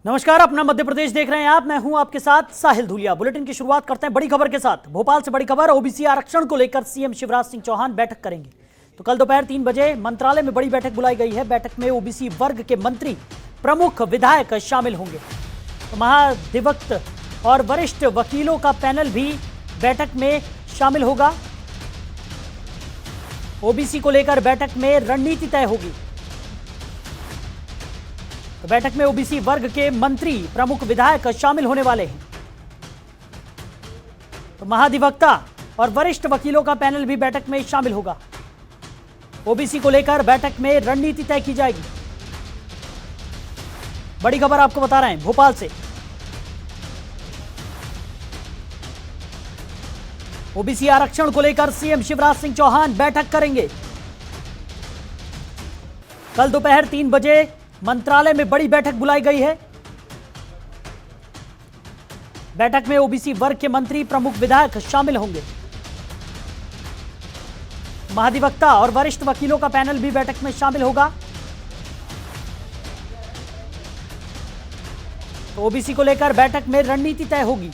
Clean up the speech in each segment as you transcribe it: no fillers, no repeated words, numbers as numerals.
नमस्कार, अपना मध्य प्रदेश देख रहे हैं आप। मैं हूं आपके साथ साहिल धूलिया। बुलेटिन की शुरुआत करते हैं बड़ी खबर के साथ। भोपाल से बड़ी खबर। ओबीसी आरक्षण को लेकर सीएम शिवराज सिंह चौहान बैठक करेंगे। तो कल दोपहर 3 बजे मंत्रालय में बड़ी बैठक बुलाई गई है। बैठक में ओबीसी वर्ग के मंत्री, प्रमुख विधायक शामिल होंगे। तो महाधिवक्ता और वरिष्ठ वकीलों का पैनल भी बैठक में शामिल होगा। ओबीसी को लेकर बैठक में रणनीति तय होगी। तो बैठक में ओबीसी वर्ग के मंत्री, प्रमुख विधायक शामिल होने वाले हैं। तो महाधिवक्ता और वरिष्ठ वकीलों का पैनल भी बैठक में शामिल होगा। ओबीसी को लेकर बैठक में रणनीति तय की जाएगी। बड़ी खबर आपको बता रहे हैं भोपाल से। ओबीसी आरक्षण को लेकर सीएम शिवराज सिंह चौहान बैठक करेंगे। कल दोपहर 3 बजे मंत्रालय में बड़ी बैठक बुलाई गई है। बैठक में ओबीसी वर्ग के मंत्री, प्रमुख विधायक शामिल होंगे। महाधिवक्ता और वरिष्ठ वकीलों का पैनल भी बैठक में शामिल होगा। तो ओबीसी को लेकर बैठक में रणनीति तय होगी।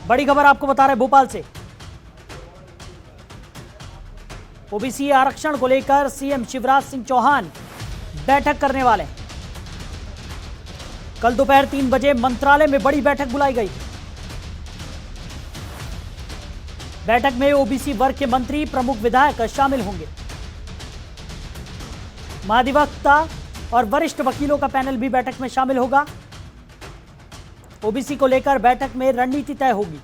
बड़ी खबर आपको बता रहे भोपाल से। ओबीसी आरक्षण को लेकर सीएम शिवराज सिंह चौहान बैठक करने वाले हैं। कल दोपहर 3 बजे मंत्रालय में बड़ी बैठक बुलाई गई। बैठक में ओबीसी वर्ग के मंत्री, प्रमुख विधायक शामिल होंगे। महाधिवक्ता और वरिष्ठ वकीलों का पैनल भी बैठक में शामिल होगा। ओबीसी को लेकर बैठक में रणनीति तय होगी।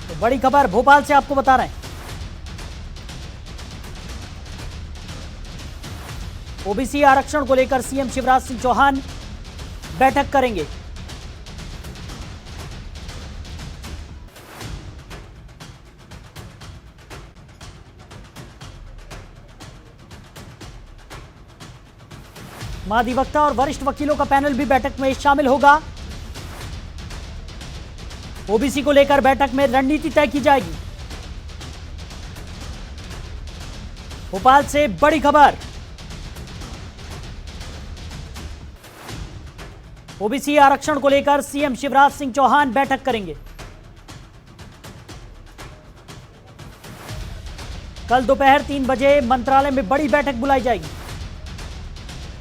तो बड़ी खबर भोपाल से आपको बता रहे हैं। ओबीसी आरक्षण को लेकर सीएम शिवराज सिंह चौहान बैठक करेंगे। महाधिवक्ता और वरिष्ठ वकीलों का पैनल भी बैठक में शामिल होगा। ओबीसी को लेकर बैठक में रणनीति तय की जाएगी। भोपाल से बड़ी खबर। ओबीसी आरक्षण को लेकर सीएम शिवराज सिंह चौहान बैठक करेंगे। कल दोपहर 3 बजे मंत्रालय में बड़ी बैठक बुलाई जाएगी।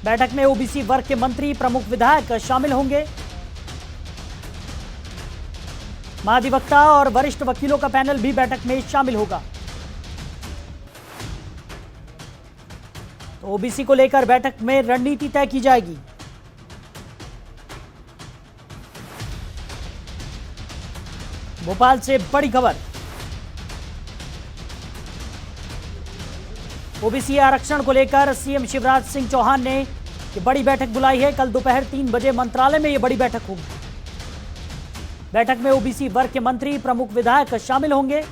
बैठक में ओबीसी वर्ग के मंत्री, प्रमुख विधायक शामिल होंगे। महाधिवक्ता और वरिष्ठ वकीलों का पैनल भी बैठक में शामिल होगा। तो ओबीसी को लेकर बैठक में रणनीति तय की जाएगी। भोपाल से बड़ी खबर। ओबीसी आरक्षण को लेकर सीएम शिवराज सिंह चौहान ने बड़ी बैठक बुलाई है। कल दोपहर 3 बजे मंत्रालय में यह बड़ी बैठक होगी। बैठक में ओबीसी वर्ग के मंत्री, प्रमुख विधायक शामिल होंगे।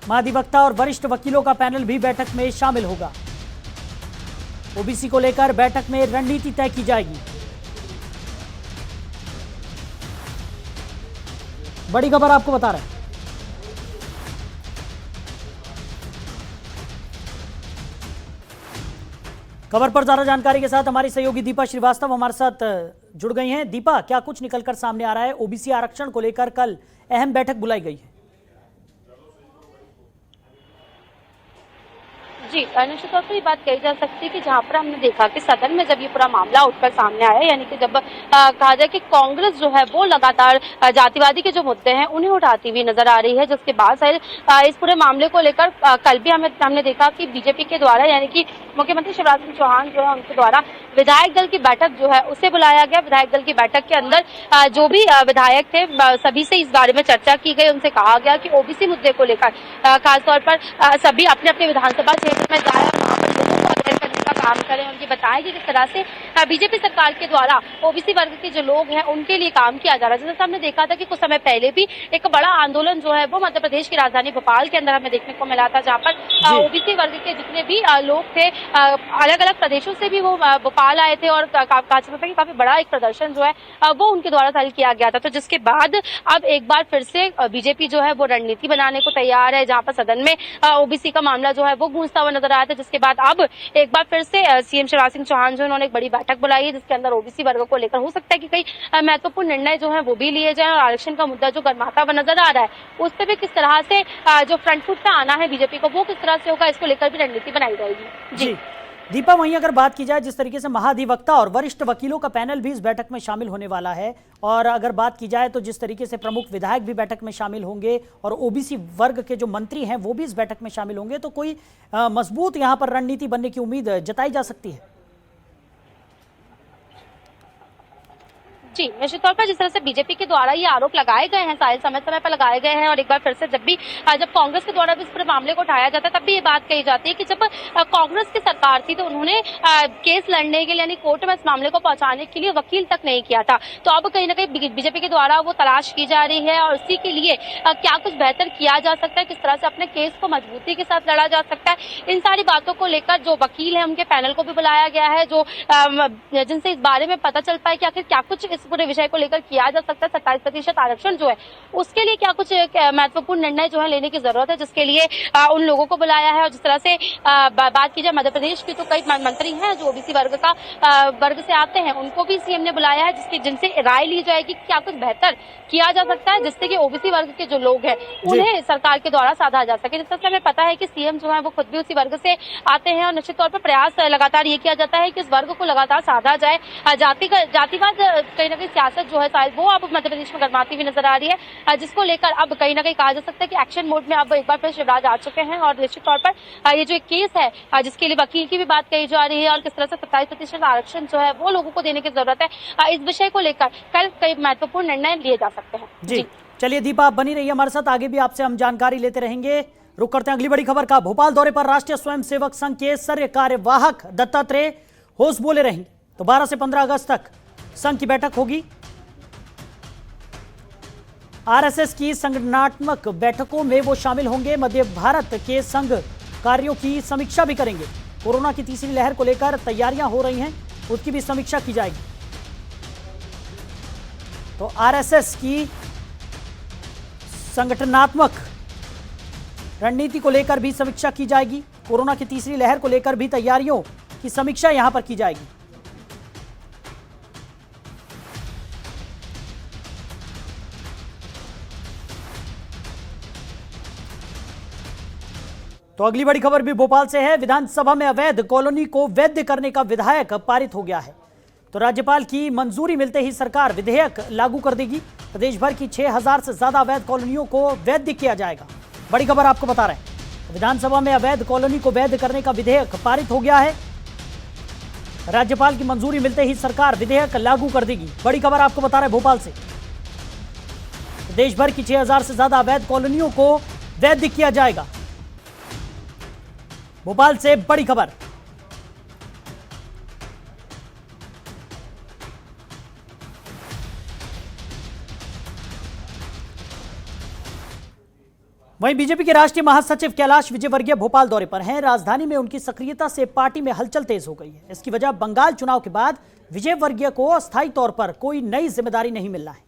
महाधिवक्ता और वरिष्ठ वकीलों का पैनल भी बैठक में शामिल होगा। ओबीसी को लेकर बैठक में रणनीति तय की जाएगी। बड़ी खबर आपको बता रहे हैं। खबर पर ज्यादा जानकारी के साथ हमारी सहयोगी दीपा श्रीवास्तव हमारे साथ जुड़ गई हैं। दीपा, क्या कुछ निकलकर सामने आ रहा है? ओबीसी आरक्षण को लेकर कल अहम बैठक बुलाई गई है। जी, निश्चित तौर पर ये बात कही जा सकती है कि जहाँ पर हमने देखा कि सदन में जब ये पूरा मामला उठकर सामने आया, यानी कि जब कहा जाए कि कांग्रेस जो है वो लगातार जातिवादी के जो मुद्दे हैं उन्हें उठाती हुई नजर आ रही है, जिसके बाद शायद इस पूरे मामले को लेकर कल भी हमने देखा कि बीजेपी के द्वारा, यानी कि मुख्यमंत्री शिवराज सिंह चौहान जो है उनके द्वारा विधायक दल की बैठक जो है उसे बुलाया गया। विधायक दल की बैठक के अंदर जो भी विधायक थे सभी से इस बारे में चर्चा की गई। उनसे कहा गया कि ओबीसी मुद्दे को लेकर खासतौर पर सभी अपने अपने विधानसभा क्षेत्र में जाए और वहाँ पर लोगों को अवेयर करने का काम करें, उनकी बताएं कि किस तरह से बीजेपी सरकार के द्वारा ओबीसी वर्ग के जो लोग हैं उनके लिए काम किया जा रहा है। जैसे हमने देखा था कि कुछ समय पहले भी एक बड़ा आंदोलन जो है वो मध्य प्रदेश की राजधानी भोपाल के अंदर हमें देखने को मिला था, जहाँ पर ओबीसी वर्ग के जितने भी लोग थे अलग अलग प्रदेशों से भी वो भोपाल आए थे और कहा जाता कि काफी बड़ा एक प्रदर्शन जो है वो उनके द्वारा तय किया गया था। तो जिसके बाद अब एक बार फिर से बीजेपी जो है वो रणनीति बनाने को तैयार है, जहाँ पर सदन में ओबीसी का मामला जो है वो गूंजता हुआ नजर आया था। जिसके बाद अब एक बार फिर से सीएम शिवराज सिंह चौहान जो उन्होंने एक बड़ी बैठक बुलाई है, जिसके अंदर ओबीसी वर्ग को लेकर हो सकता है कि कई महत्वपूर्ण निर्णय जो है वो भी लिए जाए और आरक्षण का मुद्दा जो गर्माता हुआ नजर आ रहा है उस पर भी किस तरह से जो फ्रंट फुट पे आना है बीजेपी को वो किस तरह से होगा, इसको लेकर भी रणनीति बनाई जाएगी। जी दीपा, वहीं अगर बात की जाए जिस तरीके से महाधिवक्ता और वरिष्ठ वकीलों का पैनल भी इस बैठक में शामिल होने वाला है, और अगर बात की जाए तो जिस तरीके से प्रमुख विधायक भी बैठक में शामिल होंगे और ओबीसी वर्ग के जो मंत्री हैं वो भी इस बैठक में शामिल होंगे, तो कोई मजबूत यहां पर रणनीति बनने की उम्मीद जताई जा सकती है। जी, निश्चित तौर पर जिस तरह से बीजेपी के द्वारा ये आरोप लगाए गए हैं, सारे समय समय पर लगाए गए हैं, और एक बार फिर से जब कांग्रेस के द्वारा भी इस पूरे मामले को उठाया जाता है तब भी ये बात कही जाती है कि जब कांग्रेस की सरकार थी तो उन्होंने केस लड़ने के लिए यानी कोर्ट में इस मामले को पहुंचाने के लिए वकील तक नहीं किया था। तो अब कहीं ना कहीं बीजेपी के द्वारा वो तलाश की जा रही है और उसी के लिए क्या कुछ बेहतर किया जा सकता है, किस तरह से अपने केस को मजबूती के साथ लड़ा जा सकता है, इन सारी बातों को लेकर जो वकील है उनके पैनल को भी बुलाया गया है, जो जिनसे इस बारे में पता चल पाए कि आखिर क्या कुछ इस पूरे विषय को लेकर किया जा सकता है। 27% आरक्षण जो है उसके लिए क्या कुछ महत्वपूर्ण निर्णय जो है लेने की जरूरत है, जिसके लिए उन लोगों को बुलाया है। और जिस तरह से बात की जाए मध्य प्रदेश की, तो कई मंत्री हैं जो ओबीसी वर्ग से आते हैं, उनको भी सीएम ने बुलाया है जिनसे राय ली जाएगी क्या कुछ बेहतर किया जा सकता है, जिससे कि ओबीसी वर्ग के जो लोग हैं उन्हें सरकार के द्वारा साधा जा सके। जिस तरह से हमें पता है कि सीएम जो है वो खुद भी उसी वर्ग से आते हैं और निश्चित तौर पर प्रयास लगातार ये किया जाता है कि इस वर्ग को लगातार साधा जाए। जातिवाद कहीं ना कहीं सियासत जो है शायद वो अब मध्य प्रदेश में गरमाती हुई नजर आ रही है, जिसको लेकर अब कहीं ना कहीं कहा जा सकता है कि एक्शन मोड में अब एक बार फिर शिवराज आ चुके हैं। और निश्चित तौर पर ये जो एक केस है जिसके लिए वकील की भी बात कही जा रही है और किस तरह से 27% आरक्षण जो है वो लोगों को देने की जरूरत है, इस विषय को लेकर कल कई महत्वपूर्ण निर्णय लिए जा सकते हैं। जी चलिए दीपा, आप बनी रहिए हमारे साथ, आगे भी आपसे हम जानकारी लेते रहेंगे। रुक करते हैं अगली बड़ी खबर का। भोपाल दौरे पर राष्ट्रीय स्वयंसेवक संघ के सर कार्यवाहक दत्तात्रेय होश बोले रहेंगे। तो 12 से 15 अगस्त तक संघ की बैठक होगी। आरएसएस की संगठनात्मक बैठकों में वो शामिल होंगे। मध्य भारत के संघ कार्यों की समीक्षा भी करेंगे। कोरोना की तीसरी लहर को लेकर तैयारियां हो रही हैं, उसकी भी समीक्षा की जाएगी। तो आरएसएस की संगठनात्मक रणनीति को लेकर भी समीक्षा की जाएगी। कोरोना की तीसरी लहर को लेकर भी तैयारियों की समीक्षा यहां पर की जाएगी। तो अगली बड़ी खबर भी भोपाल से है। विधानसभा में अवैध कॉलोनी को वैध करने का विधेयक पारित हो गया है। तो राज्यपाल की मंजूरी मिलते ही सरकार विधेयक लागू कर देगी। प्रदेश भर की 6000 से ज्यादा अवैध कॉलोनियों को वैध किया जाएगा। बड़ी खबर आपको बता रहे हैं, विधानसभा में अवैध कॉलोनी को वैध करने का विधेयक पारित हो गया है। राज्यपाल की मंजूरी मिलते ही सरकार विधेयक लागू कर देगी। बड़ी खबर आपको बता रहे हैं भोपाल से, देश भर की 6000 से ज्यादा अवैध कॉलोनियों को वैध किया जाएगा। भोपाल से बड़ी खबर। वहीं बीजेपी के राष्ट्रीय महासचिव कैलाश विजयवर्गीय भोपाल दौरे पर हैं। राजधानी में उनकी सक्रियता से पार्टी में हलचल तेज हो गई है। इसकी वजह बंगाल चुनाव के बाद विजयवर्गीय को अस्थायी तौर पर कोई नई जिम्मेदारी नहीं मिल रहा है।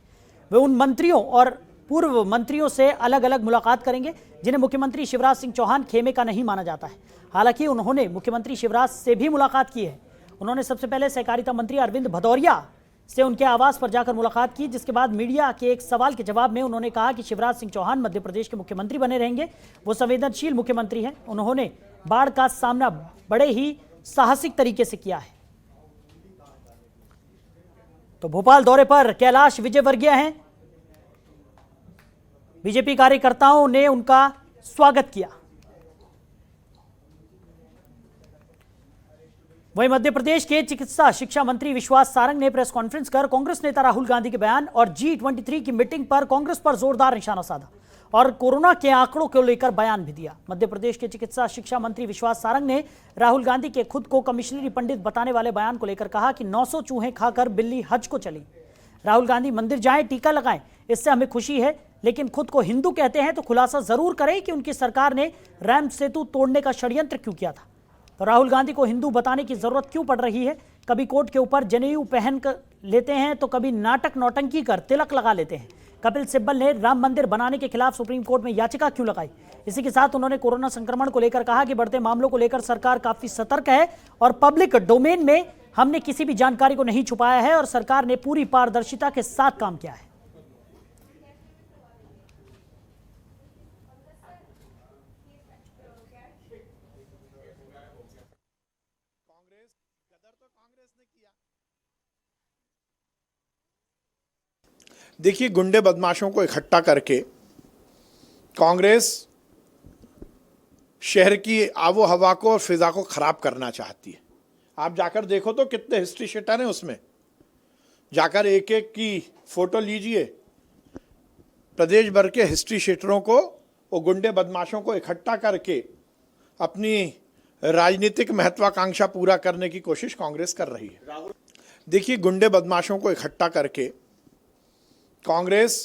वे उन मंत्रियों और पूर्व मंत्रियों से अलग अलग मुलाकात करेंगे जिन्हें मुख्यमंत्री शिवराज सिंह चौहान खेमे का नहीं माना जाता है। हालांकि उन्होंने मुख्यमंत्री शिवराज से भी मुलाकात की है। उन्होंने सबसे पहले सहकारिता मंत्री अरविंद भदौरिया से उनके आवास पर जाकर मुलाकात की, जिसके बाद मीडिया के एक सवाल के जवाब में उन्होंने कहा कि शिवराज सिंह चौहान मध्य प्रदेश के मुख्यमंत्री बने रहेंगे। वो संवेदनशील मुख्यमंत्री हैं। उन्होंने बाढ़ का सामना बड़े ही साहसिक तरीके से किया है। तो भोपाल दौरे पर कैलाश विजयवर्गीय हैं। बीजेपी कार्यकर्ताओं ने उनका स्वागत किया। वहीं मध्य प्रदेश के चिकित्सा शिक्षा मंत्री विश्वास सारंग ने प्रेस कॉन्फ्रेंस कर कांग्रेस नेता राहुल गांधी के बयान और G23 की मीटिंग पर कांग्रेस पर जोरदार निशाना साधा। और कोरोना के आंकड़ों को लेकर बयान भी दिया। मध्य प्रदेश के चिकित्सा शिक्षा मंत्री विश्वास सारंग ने राहुल गांधी के खुद को कमिश्नरी पंडित बताने वाले बयान को लेकर कहा कि 900 चूहे खाकर बिल्ली हज को चली। राहुल गांधी मंदिर जाएं, टीका लगाएं, इससे हमें खुशी है, लेकिन खुद को हिंदू कहते हैं तो खुलासा जरूर करें कि उनकी सरकार ने रैम सेतु तोड़ने का षड्यंत्र क्यों किया था। तो राहुल गांधी को हिंदू बताने की जरूरत क्यों पड़ रही है? कभी कोट के ऊपर जनेऊ पहन कर लेते हैं तो कभी नाटक नौटंकी कर तिलक लगा लेते हैं। कपिल सिब्बल ने राम मंदिर बनाने के खिलाफ सुप्रीम कोर्ट में याचिका क्यों लगाई? इसी के साथ उन्होंने कोरोना संक्रमण को लेकर कहा कि बढ़ते मामलों को लेकर सरकार काफी सतर्क है और पब्लिक डोमेन में हमने किसी भी जानकारी को नहीं छुपाया है और सरकार ने पूरी पारदर्शिता के साथ काम किया है। देखिए, गुंडे बदमाशों को इकट्ठा करके कांग्रेस शहर की आबो हवा को और फिजा को खराब करना चाहती है। आप जाकर देखो तो कितने हिस्ट्री शीटर हैं उसमें, जाकर एक एक की फोटो लीजिए। प्रदेश भर के हिस्ट्री शीटरों को, वो गुंडे बदमाशों को इकट्ठा करके अपनी राजनीतिक महत्वाकांक्षा पूरा करने की कोशिश कांग्रेस कर रही है। देखिए, गुंडे बदमाशों को इकट्ठा करके कांग्रेस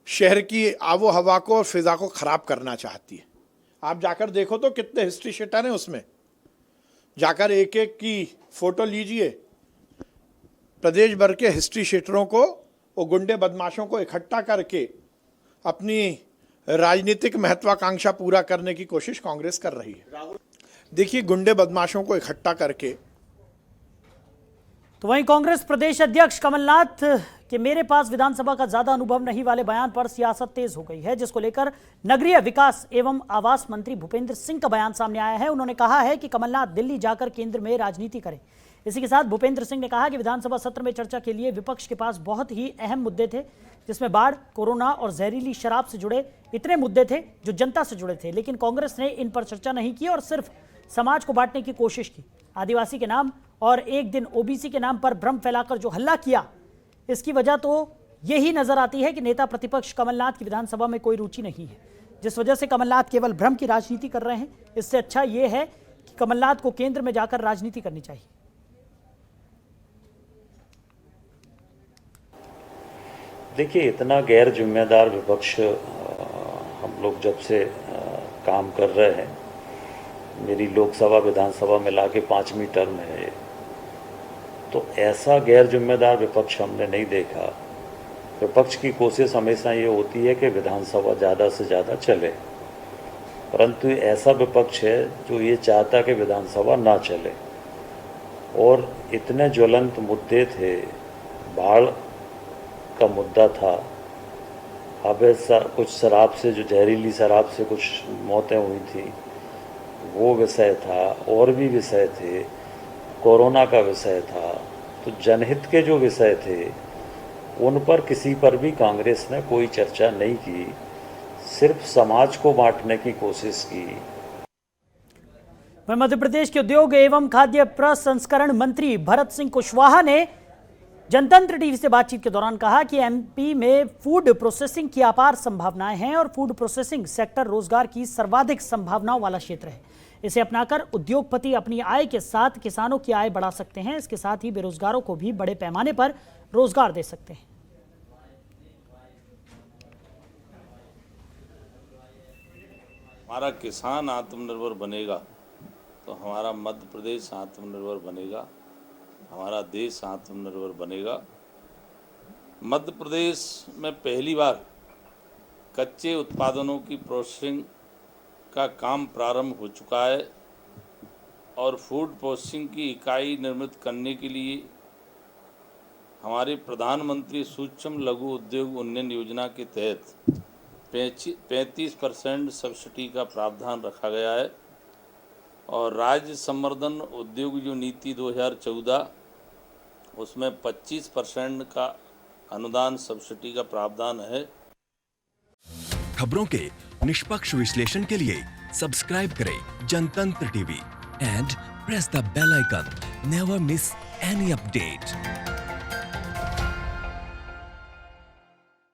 शहर की आबो हवा को और फिजा को खराब करना चाहती है। आप जाकर देखो तो कितने हिस्ट्री शीटर हैं उसमें, जाकर एक एक की फोटो लीजिए। प्रदेश भर के हिस्ट्री शीटरों को, वो गुंडे बदमाशों को इकट्ठा करके अपनी राजनीतिक महत्वाकांक्षा पूरा करने की कोशिश कांग्रेस कर रही है। देखिए, गुंडे बदमाशों को इकट्ठा करके। तो वहीं कांग्रेस प्रदेश अध्यक्ष कमलनाथ के मेरे पास विधानसभा का ज्यादा अनुभव नहीं वाले बयान पर सियासत तेज हो गई है, जिसको लेकर नगरीय विकास एवं आवास मंत्री भूपेंद्र सिंह का बयान सामने आया है। उन्होंने कहा है कि कमलनाथ दिल्ली जाकर केंद्र में राजनीति करें। इसी के साथ भूपेंद्र सिंह ने कहा कि विधानसभा सत्र में चर्चा के लिए विपक्ष के पास बहुत ही अहम मुद्दे थे, जिसमें बाढ़, कोरोना और जहरीली शराब से जुड़े इतने मुद्दे थे जो जनता से जुड़े थे, लेकिन कांग्रेस ने इन पर चर्चा नहीं की और सिर्फ समाज को बांटने की कोशिश की। आदिवासी के नाम और एक दिन ओबीसी के नाम पर भ्रम फैलाकर जो हल्ला किया, इसकी वजह तो यही नजर आती है कि नेता प्रतिपक्ष कमलनाथ की विधानसभा में कोई रुचि नहीं है, जिस वजह से कमलनाथ केवल भ्रम की राजनीति कर रहे हैं। इससे अच्छा यह है कि कमलनाथ को केंद्र में जाकर राजनीति करनी चाहिए। देखिए, इतना गैर जिम्मेदार विपक्ष हम लोग जब से काम कर रहे हैं, मेरी लोकसभा विधानसभा मिला के 5वीं टर्म है, तो ऐसा गैर जिम्मेदार विपक्ष हमने नहीं देखा। विपक्ष की कोशिश हमेशा ये होती है कि विधानसभा ज़्यादा से ज़्यादा चले, परंतु ऐसा विपक्ष है जो ये चाहता है कि विधानसभा ना चले। और इतने ज्वलंत मुद्दे थे, बाढ़ का मुद्दा था, अब कुछ शराब से, जो जहरीली शराब से कुछ मौतें हुई थी, वो विषय था, और भी विषय थे, कोरोना का विषय था। तो जनहित के जो विषय थे उन पर किसी पर भी कांग्रेस ने कोई चर्चा नहीं की, सिर्फ समाज को बांटने की कोशिश की। मध्य प्रदेश के उद्योग एवं खाद्य प्रसंस्करण मंत्री भरत सिंह कुशवाहा ने जनतंत्र टीवी से बातचीत के दौरान कहा कि एमपी में फूड प्रोसेसिंग की अपार संभावनाएं हैं और फूड प्रोसेसिंग सेक्टर रोजगार की सर्वाधिक संभावनाओं वाला क्षेत्र है। इसे अपनाकर उद्योगपति अपनी आय के साथ किसानों की आय बढ़ा सकते हैं। इसके साथ ही बेरोजगारों को भी बड़े पैमाने पर रोजगार दे सकते हैं। हमारा किसान आत्मनिर्भर बनेगा तो हमारा मध्य प्रदेश आत्मनिर्भर बनेगा, हमारा देश आत्मनिर्भर बनेगा। मध्य प्रदेश में पहली बार कच्चे उत्पादनों की प्रोसेसिंग का काम प्रारंभ हो चुका है और फूड प्रोसेसिंग की इकाई निर्मित करने के लिए हमारे प्रधानमंत्री सूक्ष्म लघु उद्योग उन्नयन योजना के तहत 35% सब्सिडी का प्रावधान रखा गया है और राज्य संवर्धन उद्योग जो नीति 2014 उसमें 25% का अनुदान सब्सिडी का प्रावधान है। खबरों के निष्पक्ष विश्लेषण के लिए सब्सक्राइब करें Jantantra TV and press the bell icon. Never miss any update.